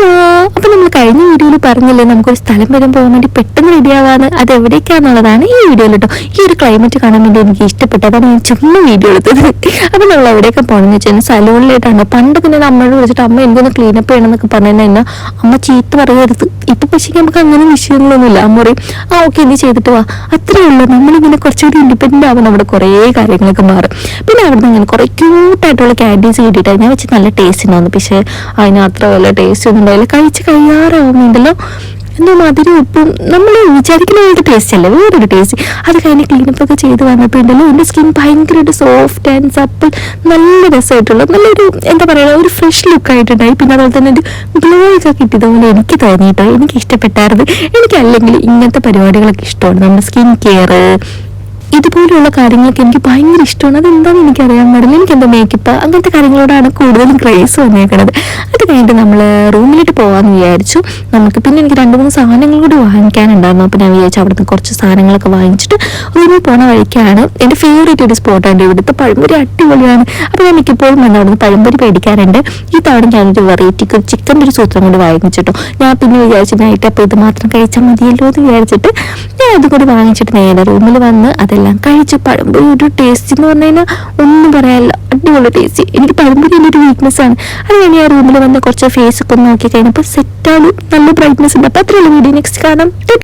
Hello, അപ്പൊ നമ്മൾ കഴിഞ്ഞ വീഡിയോയിൽ പറഞ്ഞില്ലേ നമുക്കൊരു സ്ഥലം വരെ പോകാൻ വേണ്ടി പെട്ടെന്ന് റെഡി ആവാന്ന്. അത് എവിടേക്കാന്നുള്ളതാണ് ഈ വീഡിയോയിൽ കേട്ടോ. ഈ ഒരു ക്ലൈമറ്റ് കാണാൻ വേണ്ടി എനിക്ക് ഇഷ്ടപ്പെട്ടു, അതാണ് ഞാൻ ചുമ്മാ വീഡിയോ എടുത്തത്. അപ്പൊ നമ്മൾ എവിടെയൊക്കെ പോകണമെന്ന് വെച്ചാൽ സലൂണിലായിട്ടാണ്. പണ്ട് പിന്നെ നമ്മളോട് വിളിച്ചിട്ട് അമ്മ എന്തൊന്ന് ക്ലീനപ്പ് ചെയ്യണമെന്നൊക്കെ പറഞ്ഞു കഴിഞ്ഞാൽ അമ്മ ചീത്ത പറയരുത്. ഇപ്പൊ പക്ഷേ നമുക്ക് അങ്ങനെ വിഷയങ്ങളൊന്നുമില്ല. അമ്മ പറയും ഓക്കെ നീ ചെയ്തിട്ട് വാ, അത്രേ ഉള്ളൂ. നമ്മളിങ്ങനെ കുറച്ചുകൂടി ഇൻഡിപെൻഡന്റ് ആവുമ്പോൾ നമ്മുടെ കുറേ കാര്യങ്ങളൊക്കെ മാറും. പിന്നെ അവിടെ നിന്ന് അങ്ങനെ കുറെ ക്യൂട്ടായിട്ടുള്ള ക്യാൻഡീസ് കിട്ടിയിട്ട് ഞാൻ വെച്ച് നല്ല ടേസ്റ്റ് ഉണ്ടാവുന്നു. പക്ഷേ അതിന് അത്ര വല്ല ടേസ്റ്റ് ഒന്നും ഉണ്ടായില്ല. കഴിച്ച് കഴിയാറാവുന്നുണ്ടല്ലോ എന്തോ മധുരം ഉപ്പും നമ്മൾ വിചാരിക്കുന്ന ഒരു ടേസ്റ്റ് അല്ലേ, വേറൊരു ടേസ്റ്റ്. അത് കഴിഞ്ഞ് ക്ലീനപ്പ് ഒക്കെ ചെയ്ത് വന്നപ്പോൾ ഉണ്ടല്ലോ എൻ്റെ സ്കിൻ ഭയങ്കരമായിട്ട് സോഫ്റ്റ് ആൻഡ് സപ്പിൾ, നല്ല രസമായിട്ടുള്ള നല്ലൊരു എന്താ പറയുക ഒരു ഫ്രഷ് ലുക്ക് ആയിട്ടുണ്ടായി. പിന്നെ അതുപോലെ തന്നെ ഒരു ഗ്ലോ ഒക്കെ കിട്ടിയതുപോലെ എനിക്ക് തോന്നിയിട്ടോ. എനിക്ക് ഇഷ്ടപ്പെട്ടായിരുന്നു. എനിക്ക് അല്ലെങ്കിൽ ഇങ്ങനത്തെ പരിപാടികളൊക്കെ ഇഷ്ടമാണ്. നമ്മുടെ സ്കിൻ കെയർ ഇതുപോലെയുള്ള കാര്യങ്ങളൊക്കെ എനിക്ക് ഭയങ്കര ഇഷ്ടമാണ്. അതെന്താണെന്ന് എനിക്കറിയാൻ പാടില്ല. എനിക്ക് എന്താ മേക്കപ്പ് അങ്ങനത്തെ കാര്യങ്ങളോടാണ് കൂടുതലും ക്രേസ് വന്നേക്കുന്നത്. അത് കഴിഞ്ഞിട്ട് നമ്മൾ റൂമിലേക്ക് പോകാമെന്ന് വിചാരിച്ചു. നമുക്ക് പിന്നെ എനിക്ക് 2-3 സാധനങ്ങൾ കൂടി വാങ്ങിക്കാനുണ്ടായിരുന്നു. അപ്പോൾ ഞാൻ വിചാരിച്ചു അവിടുന്ന് കുറച്ച് സാധനങ്ങളൊക്കെ വാങ്ങിച്ചിട്ട് റൂമിൽ പോണ വഴിക്കാണ് എൻ്റെ ഫേവറേറ്റ് ഒരു സ്പോട്ടുണ്ട്. ഇവിടുത്തെ പഴംപൊരി അടിപൊളിയാണ്. അപ്പോൾ ഞാൻ മിക്കപ്പോഴും വന്ന് അവിടുന്ന് പഴംപൊരി മേടിക്കാറുണ്ട്. ഈ തവണ ഞാനൊരു വെറൈറ്റിക്ക് ഒരു ചിക്കൻ്റെ ഒരു സൂത്രം കൊണ്ട് വാങ്ങിച്ചിട്ടോ. ഞാൻ പിന്നെ വിചാരിച്ചു നൈറ്റ് അപ്പോൾ ഇത് മാത്രം കഴിച്ചാൽ മതിയല്ലോ എന്ന് വിചാരിച്ചിട്ട് ഞാൻ അതുകൂടി വാങ്ങിച്ചിട്ട് നേരെ റൂമിൽ വന്ന് അതെല്ലാം കഴിച്ചു. പഴംപൊരി ഒരു ടേസ്റ്റ് എന്ന് പറഞ്ഞു കഴിഞ്ഞാൽ ഒന്നും പറയാനില്ല, അടിപൊളി ടേസ്റ്റ്. എനിക്ക് പഴംപൊരി എൻ്റെ ഒരു വീക്ക്നെസ് ആണ്. അത് കഴിഞ്ഞ് ഞാൻ റൂമിൽ വന്ന് കുറച്ച് ഫേസ് ഒക്കെ നോക്കി കഴിഞ്ഞപ്പോൾ സെറ്റാണ്, നല്ല ബ്രൈറ്റ്നെസ് ഉണ്ട്. അപ്പോൾ അത്രയുള്ള വീഡിയോ നെക്സ്റ്റ് കാണാം.